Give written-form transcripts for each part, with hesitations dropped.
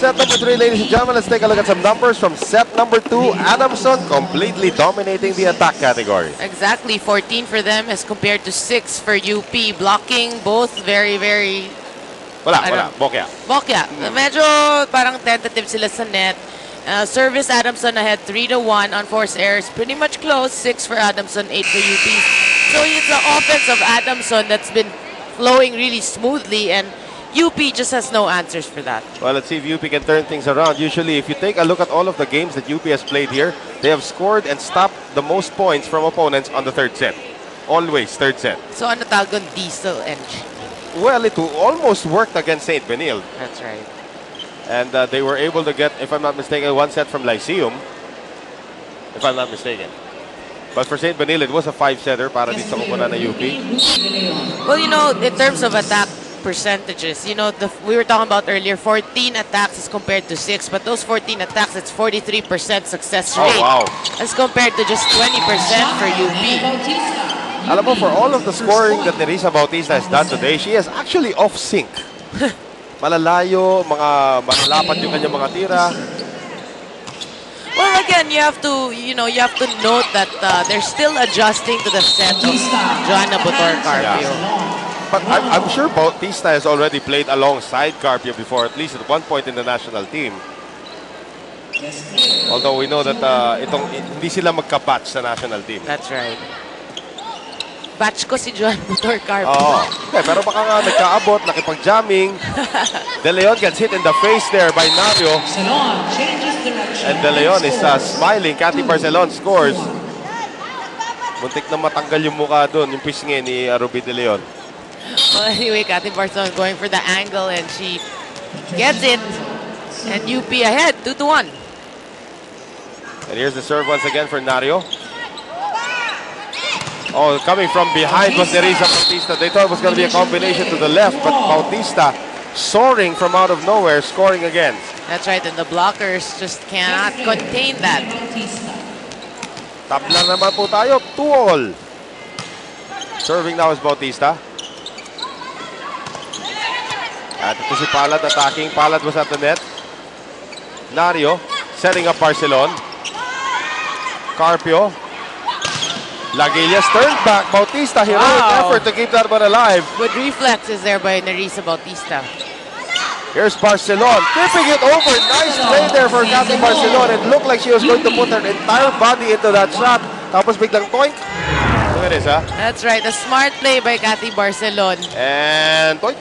set number 3, ladies and gentlemen. Let's take a look at some numbers from set number 2. Adamson completely dominating the attack category. Exactly, 14 for them as compared to 6 for UP. Blocking, both very, very... Wala. Bokya. Medyo parang tentative sila sa net. Service, Adamson ahead 3-1 on force errors. Pretty much close, 6 for Adamson, 8 for UP. So it's the offense of Adamson that's been flowing really smoothly, and UP just has no answers for that. Well, let's see if UP can turn things around. Usually, if you take a look at all of the games that UP has played here, they have scored and stopped the most points from opponents on the third set. Always third set. So ano tawag doon? Diesel engine. Well, it almost worked against St. Benil. That's right. And they were able to get, if I'm not mistaken, 1 set from Lyceum. If I'm not mistaken. But for St. Benil, it was a 5-setter para dito sa kupunan na UP. Well, you know, in terms of attack percentages, you know, we were talking about earlier, 14 attacks as compared to 6, but those 14 attacks, it's 43% success rate. Oh, wow. As compared to just 20% for UP. Alam mo, for all of the scoring that Nerissa Bautista has done today, she is actually off-sync. Malalayo, mga malapad yung kanyang mga tira. Well, again, you have to note that they're still adjusting to the set of Joanna Botor Carpio. Yeah. But I'm sure Bautista has already played alongside Carpio before, at least at one point in the national team. Although we know that hindi sila magka-batch sa national team. That's right. Batch ko si Joanna Botor Carpio. Oo. Okay, pero baka nga nagkaabot, nakipag-jamming. De Leon gets hit in the face there by Nario. And De Leon is smiling. Cathy Barcelon scores. Muntik na matanggal yung mukha doon, yung pisngi ni Ruby De Leon. Well, anyway, Cathy Barcelon going for the angle and she gets it. And UP ahead, 2-1. And here's the serve once again for Nario. Oh, coming from behind was Nerissa Bautista. They thought it was going to be a combination to the left, but Bautista soaring from out of nowhere, scoring again. That's right, and the blockers just cannot contain that. Tabla naman po tayo, 2-all. Serving now is Bautista. At ito si Palad attacking. Palad was at the net. Nario setting up Barcelon. Carpio. Lagilias turned back. Bautista, heroic effort to keep that one alive. Good reflexes there by Nerissa Bautista. Here's Barcelon, tipping it over. Nice play there for Cathy Barcelon. It looked like she was going to put her entire body into that shot. Tapos biglang toink. Look at this, huh? That's right, a smart play by Cathy Barcelon. And toink.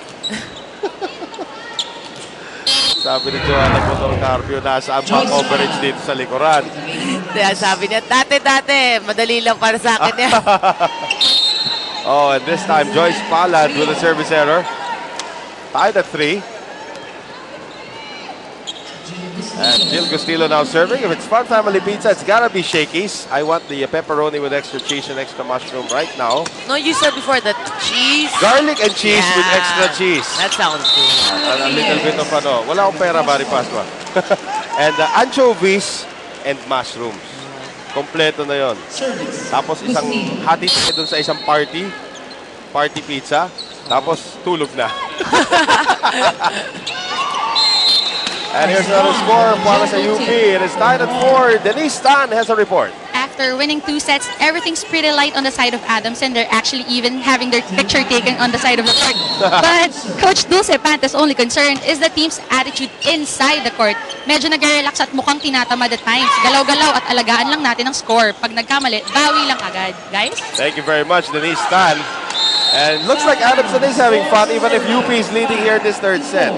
Sabi ni Joanna Botor Carpio, nasa ang coverage dito sa likuran. Sabi niya, dati, madali lang para sa akin yan. Oh, and this time, Joyce Palad with a service error. Tied at 3. And Jill Castillo now serving. If it's Fun Family Pizza, it's gotta be Shakey's. I want the pepperoni with extra cheese and extra mushroom right now. No, you said before that cheese. Garlic and cheese with extra cheese. That sounds good. A little bit of ano. Wala akong pera, Barry Pasqua. And anchovies and mushrooms. Kompleto na yon. Tapos isang hati dun sa isang party pizza. Tapos tulog na. And here's another score para sa UP. It is tied at 4. Denise Tan has a report. After winning 2 sets, everything's pretty light on the side of Adamson. They're actually even having their picture taken on the side of the court. But Coach Dulce Pante's only concern is the team's attitude inside the court. Medyo nag-relax at mukhang tinatamad at times. Galaw-galaw at alagaan lang natin ang score. Pag nagkamali, bawi lang agad. Guys? Thank you very much, Denise Tan. And looks like Adamson is having fun even if UP is leading here in this third set.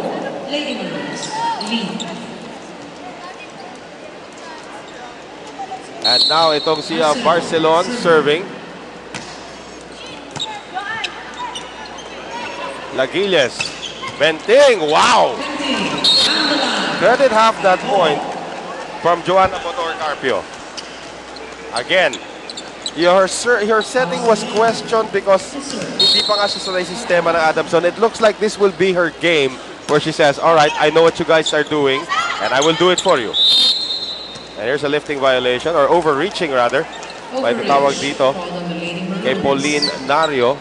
And now itong si Barcelon serving. Lagilias. Benting. Wow! Credit half that point from Joanna Botor Carpio. Again, your setting was questioned because hindi pa nga siya sa sistema ng Adamson. It looks like this will be her game where she says, all right, I know what you guys are doing and I will do it for you. And here's a lifting violation, or overreaching rather, by the tawag dito kay Pauline Nario.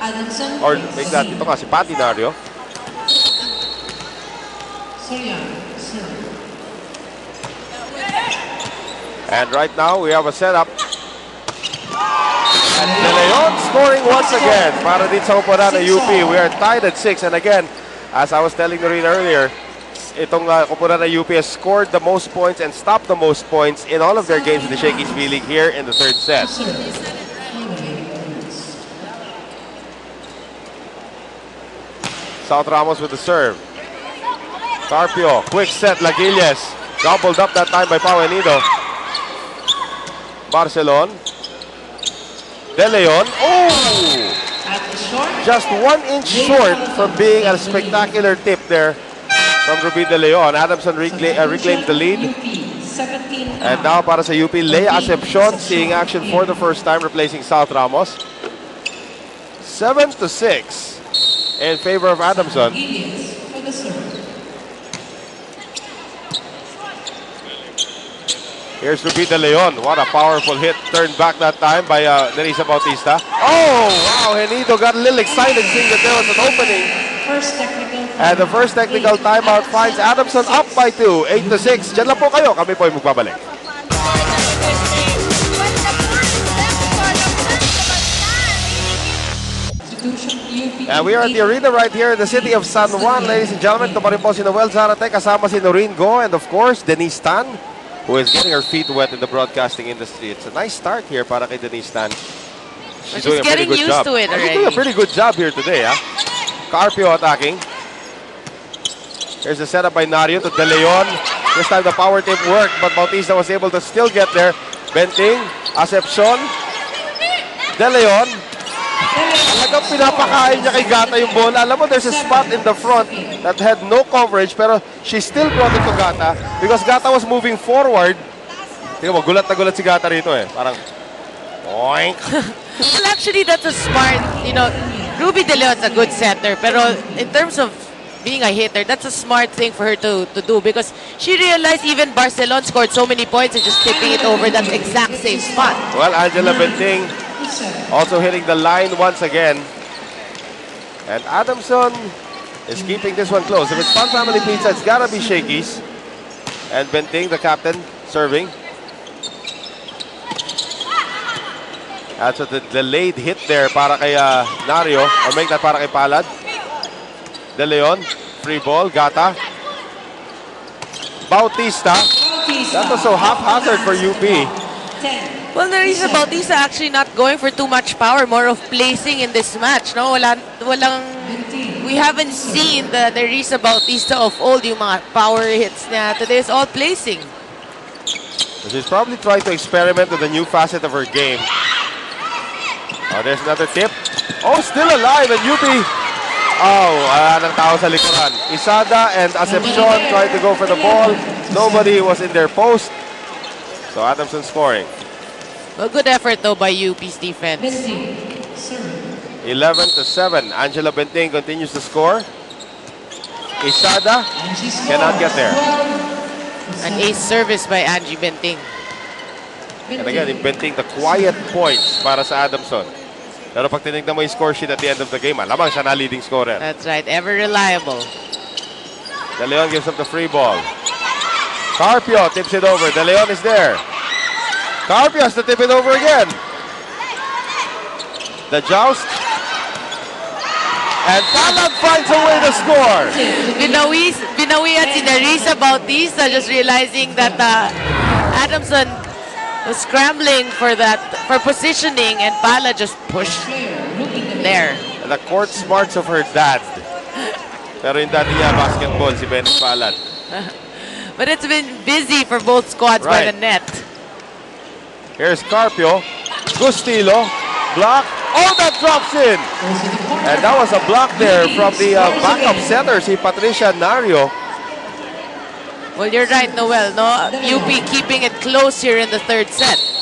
Or make that, ito nga si Patty Nario. And right now, we have a setup. And De Leon scoring once again para din sa koponan ng UP. We are tied at 6. And again, as I was telling Noreen earlier, itong koponan ng UP has scored the most points and stopped the most points in all of their games in the Shakey's VLeague here in the third set. South Ramos with the serve. Carpio, quick set, Laguilles. Gobbled up that time by Pauenido. Barcelon. De Leon. Oh! Just 1 inch short from being a spectacular tip there from Ruby De Leon. Adamson reclaims the lead. And now para sa UP, Lea Acepcion seeing action for the first time, replacing South Ramos. 7-6 in favor of Adamson. Here's Ruby De Leon. What a powerful hit. Turned back that time by Nerissa Bautista. Oh, wow. Henido got a little excited seeing that there was an opening. And the first technical timeout finds Adamson up by 2. 8-6. Diyan lang po kayo. Kami po ay magbabalik. And we are at the arena right here in the city of San Juan, ladies and gentlemen. Ito pa rin po si Noel Zarate kasama si Noreen Go and of course, Denise Tan, who is getting her feet wet in the broadcasting industry. It's a nice start here para kay Denise Tan. She's doing a pretty good job. She's doing a pretty good job here today, ha? Carpio attacking. Here's the setup by Nario to De Leon. This time the power tip worked, but Bautista was able to still get there. Benting, Acepcion, De Leon. Talagang pinapakain niya kay Gata yung bola. Alam mo, there's a spot in the front that had no coverage, pero she still brought it to Gata because Gata was moving forward. Tingnan mo, gulat na gulat si Gata rito eh. Parang, oink. Well, actually, that's a smart, Ruby De Leon's a good setter, pero in terms of being a hitter, that's a smart thing for her to do because she realized even Barcelona scored so many points and just tipping it over that exact same spot. Well, Angela Benting also hitting the line once again. And Adamson is keeping this one close. If it's Fun Family Pizza, it's gotta be Shakey's. And Benting, the captain, serving. That's a delayed hit there para kay Nario. Or make that para kay Palad. De Leon, free ball, Gata. Bautista. That was so haphazard for UP. Well, Nerissa Bautista actually not going for too much power, more of placing in this match. No, we haven't seen the Nerissa Bautista of old, yung mga power hits niya. Today is all placing. She's probably trying to experiment with a new facet of her game. Oh, there's another tip. Oh, still alive, and UP. Oh, ng tao sa likuran. Isada and Acepcion tried to go for the ball. Nobody was in their post. So Adamson scoring. Well, good effort though by UP's defense. 11-7. Angela Benting continues to score. Isada cannot get there. An ace service by Angie Benting. And again, in Benting, the quiet points para sa Adamson. Pero pag tinignan mo yung score sheet at the end of the game, alamang siya na leading scorer. That's right, ever reliable. De Leon gives up the free ball. Carpio tips it over. De Leon is there. Carpio has to tip it over again. The joust. And Palad finds a way to score. Binawian si Nerissa Bautista, just realizing that Adamson was scrambling for positioning, and Pala just pushed there. And the court smarts of her dad. Pero yung dati niya basketball, si Bennett Palad. But it's been busy for both squads by the net. Here's Carpio. Gustilo. Block. Oh, that drops in. And that was a block there from the backup center, si Patricia Nario. Well, you're right, Noel. No, UP keeping it close here in the third set.